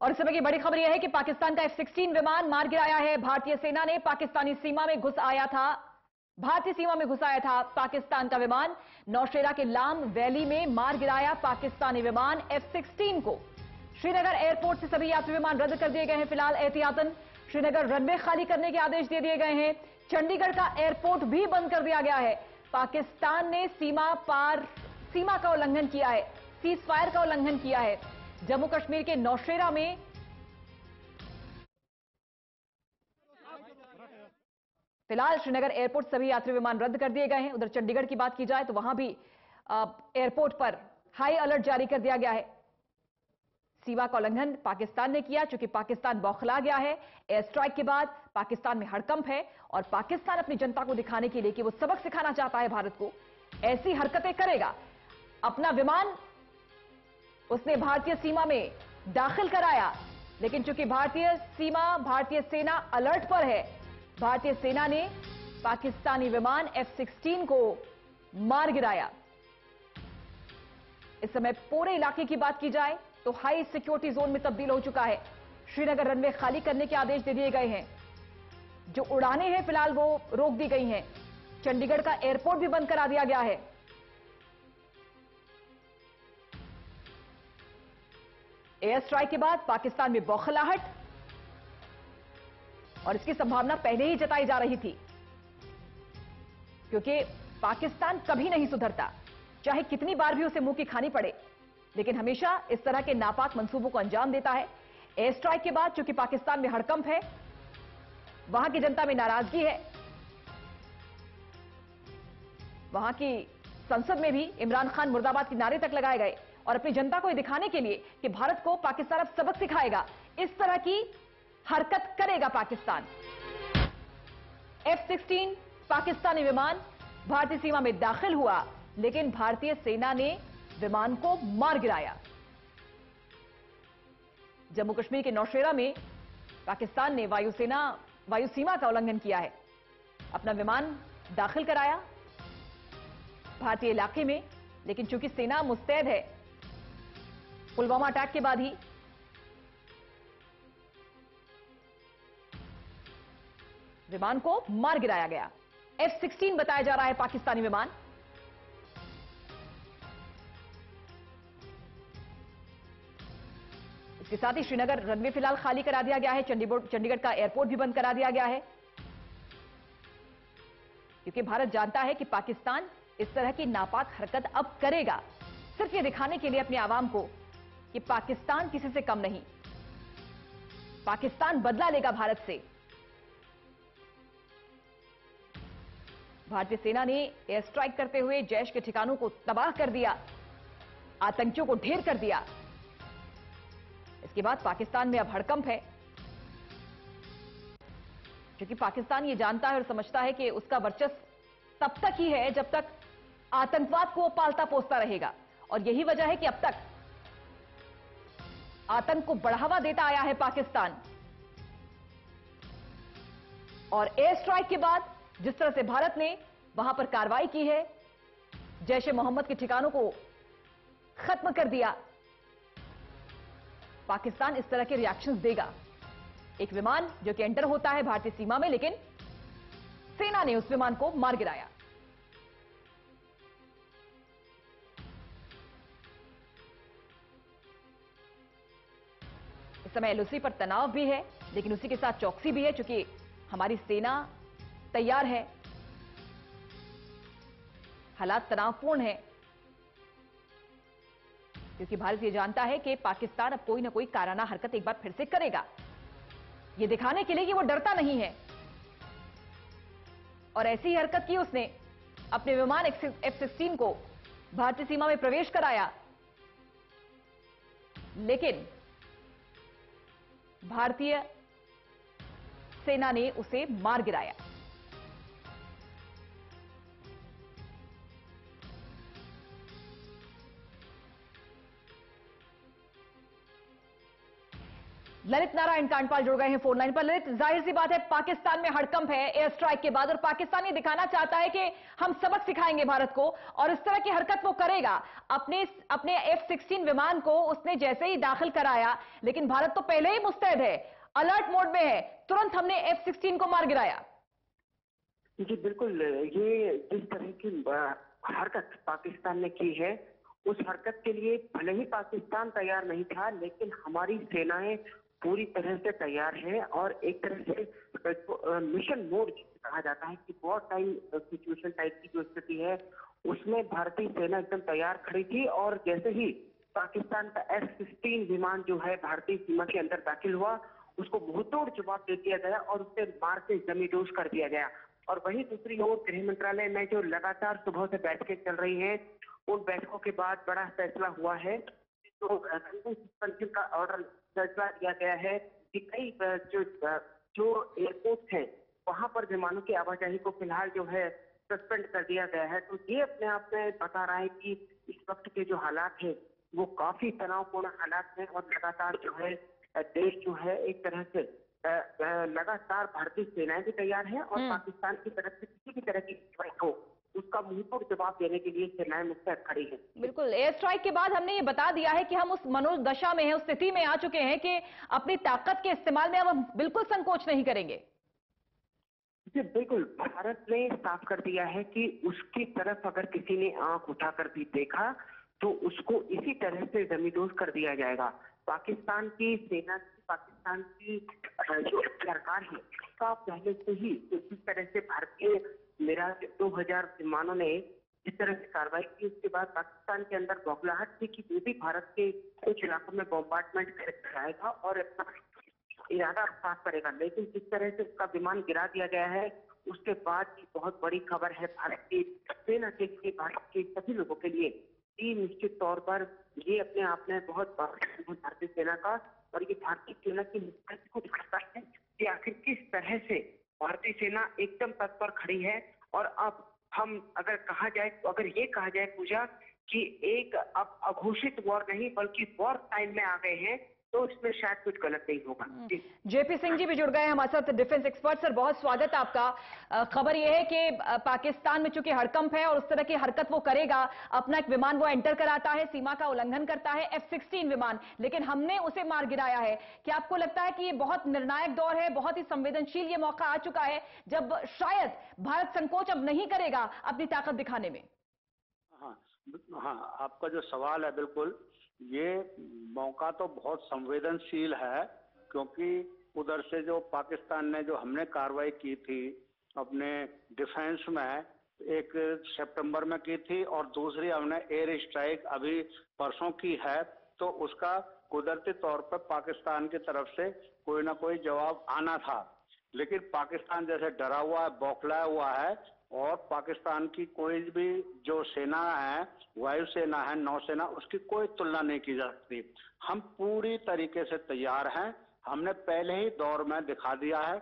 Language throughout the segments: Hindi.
और इस समय की बड़ी खबर यह है कि पाकिस्तान का F-16 विमान मार गिराया है भारतीय सेना ने। भारतीय सीमा में घुस आया था पाकिस्तान का विमान। नौशेरा के लाम वैली में मार गिराया पाकिस्तानी विमान F-16 को। श्रीनगर एयरपोर्ट से सभी यात्री विमान रद्द कर दिए गए हैं। फिलहाल एहतियातन श्रीनगर रनवे खाली करने के आदेश दे दिए गए हैं। चंडीगढ़ का एयरपोर्ट भी बंद कर दिया गया है। पाकिस्तान ने सीमा का उल्लंघन किया है, सीज फायर का उल्लंघन किया है। जम्मू कश्मीर के नौशेरा में फिलहाल श्रीनगर एयरपोर्ट सभी यात्री विमान रद्द कर दिए गए हैं। उधर चंडीगढ़ की बात की जाए तो वहां भी एयरपोर्ट पर हाई अलर्ट जारी कर दिया गया है। सीमा का उल्लंघन पाकिस्तान ने किया। चूंकि पाकिस्तान बौखला गया है एयर स्ट्राइक के बाद, पाकिस्तान में हड़कंप है और पाकिस्तान अपनी जनता को दिखाने के लिए कि वो सबक सिखाना चाहता है भारत को, ऐसी हरकतें करेगा। अपना विमान उसने भारतीय सीमा में दाखिल कराया, लेकिन चूंकि भारतीय सेना अलर्ट पर है, भारतीय सेना ने पाकिस्तानी विमान F-16 को मार गिराया। इस समय पूरे इलाके की बात की जाए तो हाई सिक्योरिटी जोन में तब्दील हो चुका है। श्रीनगर रनवे खाली करने के आदेश दे दिए गए हैं। जो उड़ानें हैं फिलहाल वो रोक दी गई हैं। चंडीगढ़ का एयरपोर्ट भी बंद करा दिया गया है। एयर स्ट्राइक के बाद पाकिस्तान में बौखलाहट और इसकी संभावना पहले ही जताई जा रही थी, क्योंकि पाकिस्तान कभी नहीं सुधरता, चाहे कितनी बार भी उसे मुंह की खानी पड़े, लेकिन हमेशा इस तरह के नापाक मंसूबों को अंजाम देता है। एयर स्ट्राइक के बाद चूंकि पाकिस्तान में हड़कंप है, वहां की जनता में नाराजगी है, वहां की संसद में भी इमरान खान मुर्दाबाद के नारे तक लगाए गए और अपनी जनता को यह दिखाने के लिए कि भारत को पाकिस्तान अब सबक सिखाएगा, इस तरह की हरकत करेगा पाकिस्तान। F-16 पाकिस्तानी विमान भारतीय सीमा में दाखिल हुआ, लेकिन भारतीय सेना ने विमान को मार गिराया। जम्मू कश्मीर के नौशेरा में पाकिस्तान ने वायु सीमा का उल्लंघन किया है। अपना विमान दाखिल कराया भारतीय इलाके में, लेकिन चूंकि सेना मुस्तैद है, पुलवामा अटैक के बाद ही विमान को मार गिराया गया। F-16 बताया जा रहा है पाकिस्तानी विमान। इसके साथ ही श्रीनगर रनवे फिलहाल खाली करा दिया गया है। चंडीगढ़ का एयरपोर्ट भी बंद करा दिया गया है, क्योंकि भारत जानता है कि पाकिस्तान इस तरह की नापाक हरकत अब करेगा, सिर्फ ये दिखाने के लिए अपने आवाम को कि पाकिस्तान किसी से कम नहीं, पाकिस्तान बदला लेगा भारत से। भारतीय सेना ने एयर स्ट्राइक करते हुए जैश के ठिकानों को तबाह कर दिया, आतंकियों को ढेर कर दिया। इसके बाद पाकिस्तान में अब हड़कंप है, क्योंकि पाकिस्तान ये जानता है और समझता है कि उसका वर्चस्व तब तक ही है जब तक आतंकवाद को पालता पोसता रहेगा। और यही वजह है कि अब तक आतंक को बढ़ावा देता आया है पाकिस्तान। और एयर स्ट्राइक के बाद जिस तरह से भारत ने वहां पर कार्रवाई की है, जैश ए मोहम्मद के ठिकानों को खत्म कर दिया, पाकिस्तान इस तरह के रिएक्शंस देगा। एक विमान जो कि एंटर होता है भारतीय सीमा में, लेकिन सेना ने उस विमान को मार गिराया। इस समय LOC पर तनाव भी है, लेकिन उसी के साथ चौकसी भी है, क्योंकि हमारी सेना तैयार है। हालात तनावपूर्ण है, क्योंकि भारत ये जानता है कि पाकिस्तान अब कोई ना कोई काराना हरकत एक बार फिर से करेगा, ये दिखाने के लिए कि वो डरता नहीं है। और ऐसी ही हरकत की उसने, अपने विमान F-16 को भारतीय सीमा में प्रवेश कराया, लेकिन भारतीय सेना ने उसे मार गिराया। ललित नारायण कांडपाल जुड़ गए हैं फोन लाइन पर। ललित, जाहिर सी बात है पाकिस्तान में हड़कंप है एयर स्ट्राइक के बाद, और पाकिस्तान ये दिखाना चाहता है कि हम सबक सिखाएंगे भारत को, और इस तरह की हरकत वो करेगा। अपने F-16 विमान को उसने जैसे ही दाखिल कराया, लेकिन भारत तो पहले ही मुस्तैद है, अलर्ट मोड में है, तुरंत हमने F-16 को मार गिराया। जी बिल्कुल, ये जिस तरह की हरकत पाकिस्तान ने की है, उस हरकत के लिए भले ही पाकिस्तान तैयार नहीं था, लेकिन हमारी सेनाएं पूरी तरह से तैयार है। और एक तरह से मिशन मोड कहा जाता है कि वॉर टाइम सिचुएशन टाइप की जो स्थिति है, उसमें भारतीय सेना एकदम तैयार खड़ी थी। और जैसे ही पाकिस्तान का F-16 विमान जो है भारतीय सीमा के अंदर दाखिल हुआ, उसको मुंहतोड़ जवाब दे दिया गया और उसे मार के जमींदोज कर दिया गया। और वहीं दूसरी ओर गृह मंत्रालय में जो लगातार सुबह से बैठकें चल रही हैं, उन बैठकों के बाद बड़ा फैसला हुआ है। तो सस्पेंशन का ऑर्डर फैसला दिया गया है कि कई जो एयरपोर्ट है, वहां पर विमानों की आवाजाही को फिलहाल जो है सस्पेंड कर दिया गया है। तो ये अपने आप में बता रहा है कि इस वक्त के जो हालात है वो काफी तनावपूर्ण हालात हैं। और लगातार जो है देश जो है एक तरह से लगातार भारतीय सेनाएं भी तैयार हैं, और पाकिस्तान की तरफ से किसी भी तरह की हो उसका मुंहतोड़ जवाब देने के लिए सेनाएं मुस्तैद खड़ी हैं। बिल्कुल, एयर स्ट्राइक के बाद हमने ये बता दिया है कि हम उस मनोदशा में हैं, उस स्थिति में आ चुके हैं कि अपनी ताकत के इस्तेमाल में हम बिल्कुल संकोच नहीं करेंगे। जी बिल्कुल, भारत ने साफ कर दिया है कि उसकी तरफ अगर किसी ने आंख उठाकर भी देखा तो उसको इसी तरह से जमींदोज कर दिया जाएगा। पाकिस्तान की सेना, पाकिस्तान की जो सरकार है, उसका पहले से ही जिस तरह से भारतीय मिराज 2000 विमानों ने जिस तरह से कार्रवाई की, उसके बाद पाकिस्तान के अंदर बौखलाहट थी कि वो भी भारत के कुछ इलाकों में बॉम्बार्डमेंट कराएगा और इरादा साफ करेगा। लेकिन जिस तरह से उसका विमान गिरा दिया गया है, उसके बाद की बहुत बड़ी खबर है भारत की सेना के लिए, भारत के सभी लोगों के लिए। निश्चित तौर पर ये अपने आप में बहुत भारतीय सेना का, और ये भारतीय सेना की निष्ठा को दिखाता है कि आखिर किस तरह से भारतीय सेना एकदम तत्पर खड़ी है। और अब हम अगर कहा जाए, तो अगर ये कहा जाए पूजा कि एक अब अघोषित वॉर नहीं बल्कि वॉर टाइम में आ गए हैं, तो इसमें शायद कुछ गलत नहीं होगा। जेपी सिंह जी भी जुड़ गए हैं हमारे साथ, डिफेंस एक्सपर्ट। सर, बहुत स्वागत आपका। खबर यह है कि पाकिस्तान में चूंकि हड़कंप है और उस तरह की हरकत वो करेगा, अपना एक विमान वो एंटर कराता है, सीमा का उल्लंघन करता है, F-16 विमान, लेकिन हमने उसे मार गिराया है। क्या आपको लगता है कि ये बहुत निर्णायक दौर है, बहुत ही संवेदनशील ये मौका आ चुका है, जब शायद भारत संकोच अब नहीं करेगा अपनी ताकत दिखाने में? हाँ हाँ, आपका जो सवाल है, बिल्कुल ये मौका तो बहुत संवेदनशील है, क्योंकि उधर से जो पाकिस्तान ने जो हमने कार्रवाई की थी अपने डिफेंस में, एक सितंबर में की थी और दूसरी हमने एयर स्ट्राइक अभी परसों की है। तो उसका कुदरती तौर पर पाकिस्तान की तरफ से कोई ना कोई जवाब आना था, लेकिन पाकिस्तान जैसे डरा हुआ है, बौखलाया हुआ है, और पाकिस्तान की कोई भी जो सेना है, वायुसेना है, नौसेना, उसकी कोई तुलना नहीं की जा सकती। हम पूरी तरीके से तैयार हैं। हमने पहले ही दौर में दिखा दिया है,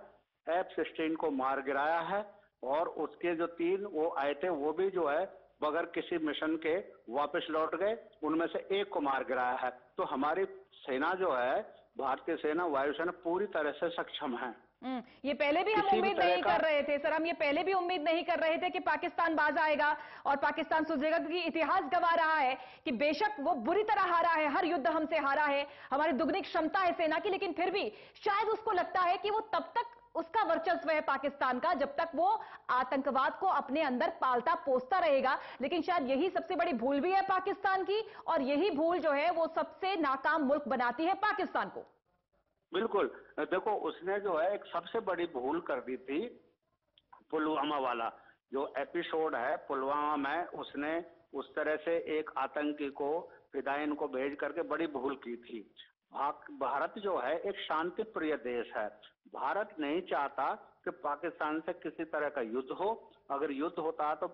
F-16 को मार गिराया है, और उसके जो 3 वो आए थे वो भी जो है बगैर किसी मिशन के वापस लौट गए, उनमें से एक को मार गिराया है। तो हमारी सेना जो है, भारतीय सेना, वायुसेना पूरी तरह से सक्षम है। ये पहले भी हम उम्मीद नहीं कर रहे थे सर, हम ये पहले भी उम्मीद नहीं कर रहे थे कि पाकिस्तान बाज आएगा और पाकिस्तान सुलझेगा, क्योंकि इतिहास गवाह रहा है कि बेशक वो बुरी तरह हारा है, हर युद्ध हमसे हारा है, हमारी दुगनी क्षमता है सेना की, लेकिन फिर भी शायद उसको लगता है कि वो तब तक उसका वर्चस्व है पाकिस्तान का जब तक वो आतंकवाद को अपने अंदर पालता पोसता रहेगा। लेकिन शायद यही सबसे बड़ी भूल भी है पाकिस्तान की, और यही भूल जो है वो सबसे नाकाम मुल्क बनाती है पाकिस्तान को। बिल्कुल, देखो उसने जो है एक सबसे बड़ी भूल कर दी थी, पुलवामा वाला जो एपिसोड है पुलवामा में, उसने उस तरह से एक आतंकी को, फिदायिन को भेज करके बड़ी भूल की थी। भारत जो है एक शांति प्रिय देश है। भारत नहीं चाहता कि पाकिस्तान से किसी तरह का युद्ध हो। अगर युद्ध होता तो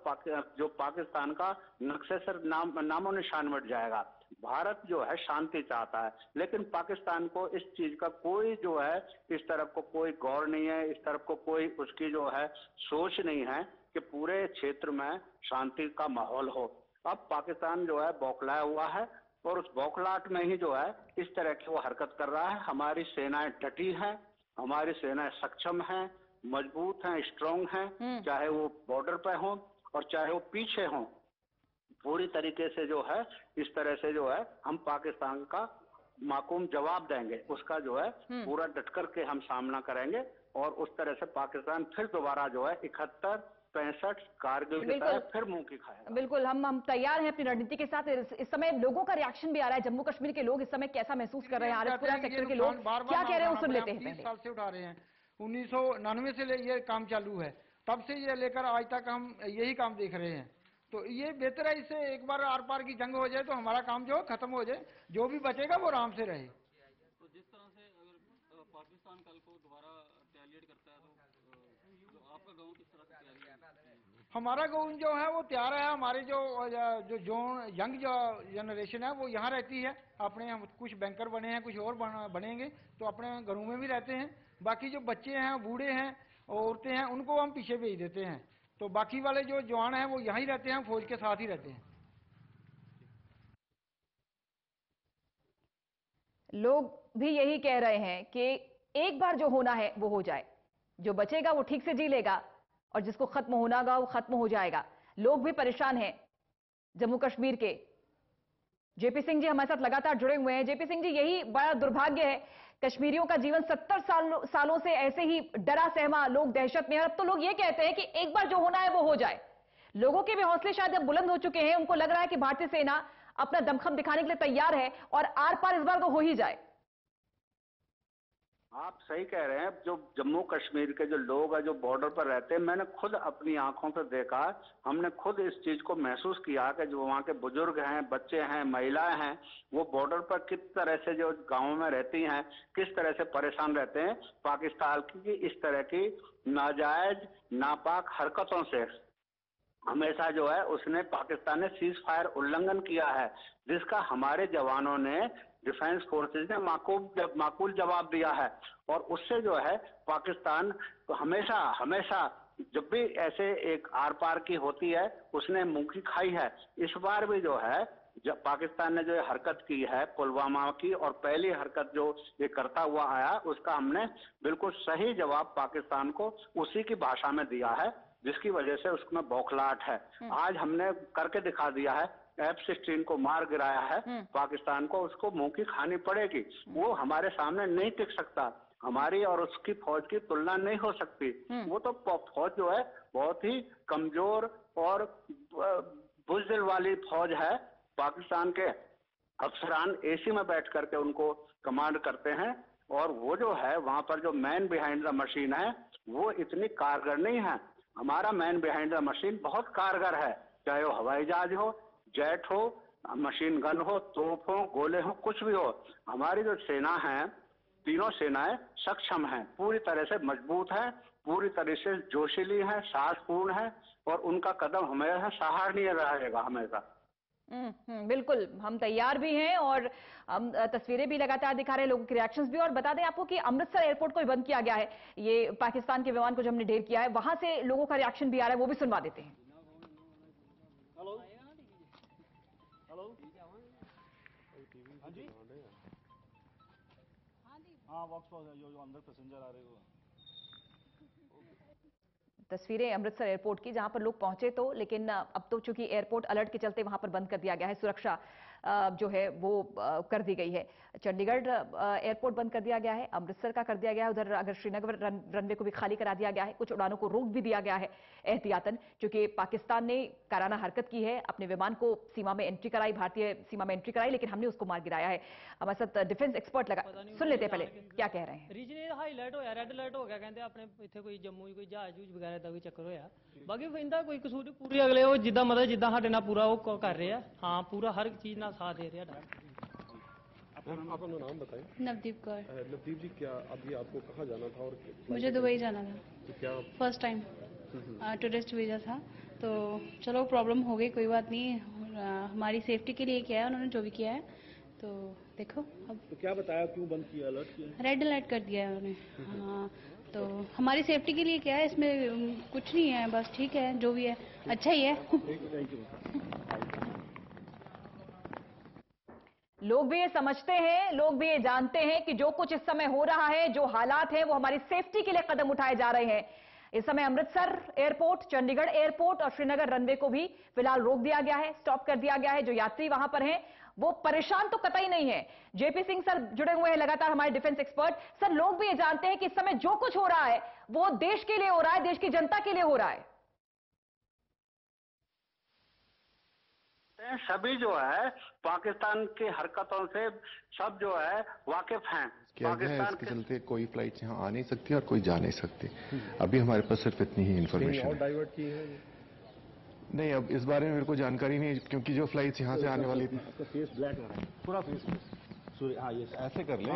जो पाकिस्तान का नक्शे से नामो निशान मिट जाएगा। भारत जो है शांति चाहता है, लेकिन पाकिस्तान को इस चीज का कोई जो है, इस तरफ को कोई गौर नहीं है, इस तरफ को कोई उसकी जो है सोच नहीं है कि पूरे क्षेत्र में शांति का माहौल हो। अब पाकिस्तान जो है बौखलाया हुआ है, और उस बौखलाहट में ही जो है इस तरह की वो हरकत कर रहा है। हमारी सेनाएं डटी हैं, हमारी सेनाएं सक्षम हैं, मजबूत हैं, स्ट्रांग हैं, चाहे वो बॉर्डर पे हो और चाहे वो पीछे हो। पूरी तरीके से जो है इस तरह से जो है हम पाकिस्तान का माकूम जवाब देंगे, उसका जो है पूरा डट करके हम सामना करेंगे और उस तरह से पाकिस्तान फिर दोबारा जो है 71, 65 कारगिल की तरह फिर मुंह की खाएगा। बिल्कुल, हम तैयार हैं अपनी रणनीति के साथ। इस समय लोगों का रिएक्शन भी आ रहा है। जम्मू कश्मीर के लोग इस समय कैसा महसूस कर रहे हैं? आरिफपुरा सेक्टर के लोग क्या कह रहे हैं, वो सुन लेते हैं। 30 साल से उठा रहे हैं, 1999 से ये काम चालू है, तब से ये लेकर आज तक हम यही काम देख रहे हैं। तो ये बेहतर है, इससे एक बार आर पार की जंग हो जाए तो हमारा काम जो खत्म हो जाए, जो भी बचेगा वो आराम से रहे। तो जिस तरह से अगर पाकिस्तान कल को दोबारा रिटेलिएट करता है तो आपका गांव किस तरह से तैयारी है? हमारा गांव जो है वो तैयार है। हमारे जो यंग जो जनरेशन है वो यहाँ रहती है अपने, हम कुछ बैंकर बने हैं, कुछ और बनेंगे तो अपने घरों में भी रहते हैं। बाकी जो बच्चे हैं, बूढ़े हैं, औरतें हैं, उनको हम पीछे भेज देते हैं। तो बाकी वाले जो जवान हैं वो यहीं रहते हैं, फौज के साथ ही रहते हैं। लोग भी यही कह रहे हैं कि एक बार जो होना है वो हो जाए, जो बचेगा वो ठीक से जी लेगा और जिसको खत्म होना होगा वो खत्म हो जाएगा। लोग भी परेशान हैं जम्मू कश्मीर के। जेपी सिंह जी हमारे साथ लगातार जुड़े हुए हैं। जेपी सिंह जी, यही बड़ा दुर्भाग्य है, कश्मीरियों का जीवन 70 सालों से ऐसे ही डरा सहमा, लोग दहशत में। अब तो लोग ये कहते हैं कि एक बार जो होना है वो हो जाए। लोगों के भी हौसले शायद अब बुलंद हो चुके हैं। उनको लग रहा है कि भारतीय सेना अपना दमखम दिखाने के लिए तैयार है और आर पार इस बार तो हो ही जाए। आप सही कह रहे हैं। जो जम्मू कश्मीर के जो लोग हैं, जो बॉर्डर पर रहते हैं, मैंने खुद अपनी आंखों से देखा, हमने खुद इस चीज को महसूस किया कि जो वहाँ के बुजुर्ग हैं, बच्चे हैं, महिलाएं हैं, वो बॉर्डर पर किस तरह से जो गांवों में रहती हैं, किस तरह से परेशान रहते हैं पाकिस्तान की इस तरह की नाजायज नापाक हरकतों से। हमेशा जो है उसने पाकिस्तान ने सीज फायर उल्लंघन किया है, जिसका हमारे जवानों ने, डिफेंस फोर्सेज ने माकूल जवाब दिया है। और उससे जो है पाकिस्तान हमेशा हमेशा जब भी ऐसे एक आर पार की होती है उसने मुंह की खाई है। इस बार भी जो है जब पाकिस्तान ने जो हरकत की है पुलवामा की, और पहली हरकत जो ये करता हुआ आया, उसका हमने बिल्कुल सही जवाब पाकिस्तान को उसी की भाषा में दिया है, जिसकी वजह से उसमें बौखलाहट है। आज हमने करके दिखा दिया है, F-16 को मार गिराया है पाकिस्तान को, उसको मुंह की खानी पड़ेगी। वो हमारे सामने नहीं टिक सकता, हमारी और उसकी फौज की तुलना नहीं हो सकती। वो तो फौज जो है बहुत ही कमजोर और बुज़दिल वाली फौज है। पाकिस्तान के अफसरान एसी में बैठ करके उनको कमांड करते हैं, और वो जो है वहां पर जो मैन बिहाइंड द मशीन है वो इतनी कारगर नहीं है। हमारा मैन बिहाइंड द मशीन बहुत कारगर है, चाहे वो हवाई जहाज हो, जेट हो, मशीन गन हो, तोप हो, गोले हो, कुछ भी हो। हमारी जो सेना है, तीनों सेनाएं सक्षम हैं, पूरी तरह से मजबूत है, पूरी तरह से जोशीली है, साहसपूर्ण है, और उनका कदम हमेशा सराहनीय रहेगा हमेशा। बिल्कुल, हम तैयार भी हैं और हम तस्वीरें भी लगातार दिखा रहे हैं, लोगों के रिएक्शंस भी। और बता दें आपको कि अमृतसर एयरपोर्ट को भी बंद किया गया है। ये पाकिस्तान के विमान को जो हमने ढेर किया है, वहां से लोगों का रिएक्शन भी आ रहा है, वो भी सुनवा देते हैं। हेलो हेलो, हाँ बॉक्स जो अंदर पैसेंजर आ रहे हो। तस्वीरें अमृतसर एयरपोर्ट की, जहां पर लोग पहुंचे तो, लेकिन अब तो चूंकि एयरपोर्ट अलर्ट के चलते वहां पर बंद कर दिया गया है, सुरक्षा जो है वो कर दी गई है। चंडीगढ़ एयरपोर्ट बंद कर दिया गया है, अमृतसर का कर दिया गया है। उधर अगर श्रीनगर रनवे को भी खाली करा दिया गया है, कुछ उड़ानों को रोक भी दिया गया है एहतियातन, क्योंकि पाकिस्तान ने काराना हरकत की है, अपने विमान को सीमा में एंट्री कराई, भारतीय सीमा में एंट्री कराई, लेकिन हमने उसको मार गिराया है। हमारे साथ डिफेंस एक्सपर्ट लगा, सुन लेते पहले क्या कह रहे हैं। रीजन हाई अलर्ट होया, रेड अलर्ट हो गया, कहते अपने इतने कोई जम्मू कोई जहाज जूज वगैरह का कोई चक्कर होया। बाकी इनका कोई कसूर पूरी अगले वो जिदा मतलब जिदा साडे नाल पूरा वो कर रहे हैं। हाँ, पूरा हर चीज नाल साथ दे रहे हैं। आप अपना नाम बताएं। नवदीप कौर। नवदीप जी, क्या अभी आपको कहाँ जाना था? और मुझे दुबई जाना था, तो क्या फर्स्ट टाइम टूरिस्ट वीज़ा था, तो चलो प्रॉब्लम हो गई, कोई बात नहीं। हमारी सेफ्टी के लिए किया है उन्होंने, जो भी किया है, तो देखो अब। तो क्या बताया, क्यों बंद किया, अलर्ट किया? रेड अलर्ट कर दिया है उन्होंने। हाँ, तो हमारी सेफ्टी के लिए क्या है, इसमें कुछ नहीं है, बस ठीक है, जो भी है अच्छा ही है। Thank you. लोग भी ये समझते हैं, लोग भी ये जानते हैं कि जो कुछ इस समय हो रहा है, जो हालात हैं, वो हमारी सेफ्टी के लिए कदम उठाए जा रहे हैं। इस समय अमृतसर एयरपोर्ट, चंडीगढ़ एयरपोर्ट और श्रीनगर रनवे को भी फिलहाल रोक दिया गया है, स्टॉप कर दिया गया है। जो यात्री वहां पर हैं वो परेशान तो कतई नहीं है। जेपी सिंह सर जुड़े हुए हैं लगातार, हमारे डिफेंस एक्सपर्ट। सर, लोग भी ये जानते हैं कि इस समय जो कुछ हो रहा है वो देश के लिए हो रहा है, देश की जनता के लिए हो रहा है। सभी जो है पाकिस्तान की हरकतों से सब जो है वाकिफ हैं। क्या है, इसके चलते कोई फ्लाइट यहाँ आ नहीं सकती और कोई जा नहीं सकती। अभी हमारे पास सिर्फ इतनी ही इन्फॉर्मेशन है। डाइवर्ट की है नहीं, अब इस बारे में मेरे को जानकारी नहीं है, क्योंकि जो फ्लाइट्स यहाँ से आने वाली थी। आपका फेस ब्लैक लग रहा है, पूरा फेस सॉरी। हाँ, ये ऐसे कर लें।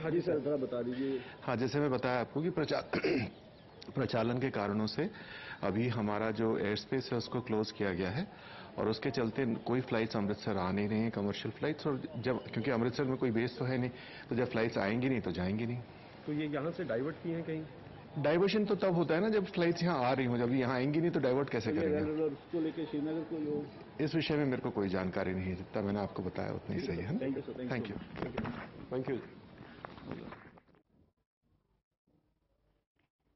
हाँ जी सर, जरा बता दीजिए। हाँ, जैसे मैं बताया आपको कि प्रचालन के कारणों से अभी हमारा जो एयर स्पेस है उसको क्लोज किया गया है और उसके चलते कोई फ्लाइट्स अमृतसर आ नहीं रही हैं, कमर्शियल फ्लाइट्स। और जब, क्योंकि अमृतसर में कोई बेस तो है नहीं, तो जब फ्लाइट्स आएंगी नहीं तो जाएंगी नहीं। तो ये यहाँ से डाइवर्ट किए हैं कहीं? डाइवर्शन तो तब होता है ना जब फ्लाइट्स यहाँ आ रही हो, जब यहाँ आएंगी नहीं तो डाइवर्ट कैसे करेंगे? उसको लेके श्रीनगर को इस विषय में मेरे को कोई जानकारी नहीं है, जितना मैंने आपको बताया उतना ही सही है। Thank you. Thank you.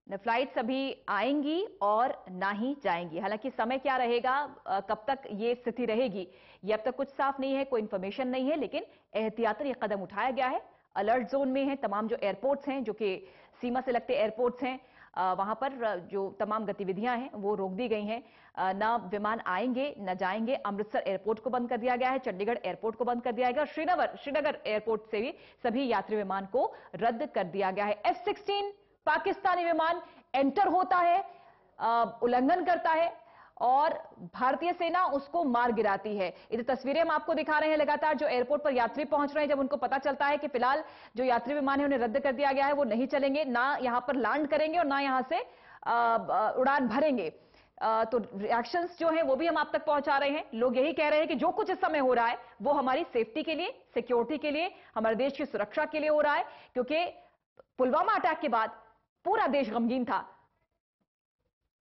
न फ्लाइट्स अभी आएंगी और ना ही जाएंगी। हालांकि समय क्या रहेगा, कब तक ये स्थिति रहेगी, ये अब तक कुछ साफ नहीं है, कोई इंफॉर्मेशन नहीं है। लेकिन एहतियातन ये कदम उठाया गया है। अलर्ट जोन में है तमाम जो एयरपोर्ट्स हैं, जो कि सीमा से लगते एयरपोर्ट्स हैं, वहां पर जो तमाम गतिविधियां हैं वो रोक दी गई हैं। ना विमान आएंगे न जाएंगे। अमृतसर एयरपोर्ट को बंद कर दिया गया है, चंडीगढ़ एयरपोर्ट को बंद कर दिया गया, श्रीनगर एयरपोर्ट से भी सभी यात्री विमान को रद्द कर दिया गया है। F-16 पाकिस्तानी विमान एंटर होता है, उल्लंघन करता है और भारतीय सेना उसको मार गिराती है। इधर तस्वीरें हम आपको दिखा रहे हैं लगातार, जो एयरपोर्ट पर यात्री पहुंच रहे हैं। जब उनको पता चलता है कि फिलहाल जो यात्री विमान है उन्हें रद्द कर दिया गया है, वो नहीं चलेंगे, ना यहां पर लैंड करेंगे और ना यहां से उड़ान भरेंगे, तो रिएक्शंस जो हैं वो भी हम आप तक पहुंचा रहे हैं। लोग यही कह रहे हैं कि जो कुछ इस समय हो रहा है वो हमारी सेफ्टी के लिए, सिक्योरिटी के लिए, हमारे देश की सुरक्षा के लिए हो रहा है। क्योंकि पुलवामा अटैक के बाद पूरा देश गमगीन था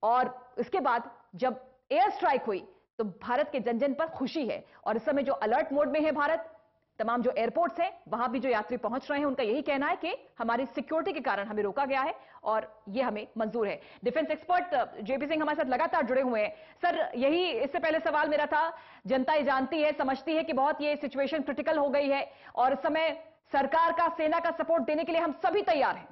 और इसके बाद जब एयर स्ट्राइक हुई तो भारत के जन जन पर खुशी है। और इस समय जो अलर्ट मोड में है भारत, तमाम जो एयरपोर्ट्स हैं वहां भी जो यात्री पहुंच रहे हैं उनका यही कहना है कि हमारी सिक्योरिटी के कारण हमें रोका गया है और ये हमें मंजूर है। डिफेंस एक्सपर्ट जेपी सिंह हमारे साथ लगातार जुड़े हुए हैं। सर, यही इससे पहले सवाल मेरा था, जनता ये जानती है, समझती है कि बहुत ये सिचुएशन क्रिटिकल हो गई है और इस समय सरकार का, सेना का सपोर्ट देने के लिए हम सभी तैयार हैं।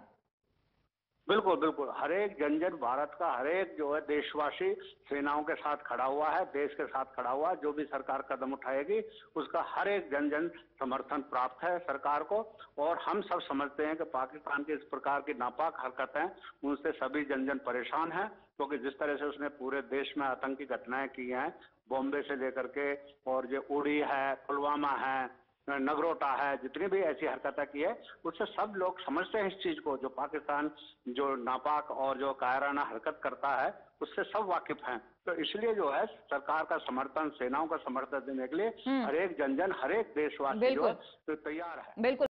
बिल्कुल बिल्कुल, हर एक जन जन भारत का हर एक जो है देशवासी सेनाओं के साथ खड़ा हुआ है, देश के साथ खड़ा हुआ है। जो भी सरकार कदम उठाएगी उसका हर एक जन जन समर्थन प्राप्त है सरकार को। और हम सब समझते हैं कि पाकिस्तान की इस प्रकार की नापाक हरकतें, उनसे सभी जन जन परेशान हैं। क्योंकि जिस तरह से उसने पूरे देश में आतंकी घटनाएं की हैं, बॉम्बे से लेकर के और जो उड़ी है, पुलवामा है, नगरोटा है, जितनी भी ऐसी हरकतें की है, उससे सब लोग समझते हैं इस चीज को। जो पाकिस्तान जो नापाक और जो कायराना हरकत करता है उससे सब वाकिफ हैं। तो इसलिए जो है सरकार का समर्थन, सेनाओं का समर्थन देने के लिए हर एक जन जन, हर एक देशवासी जो है तो तैयार है। बिल्कुल।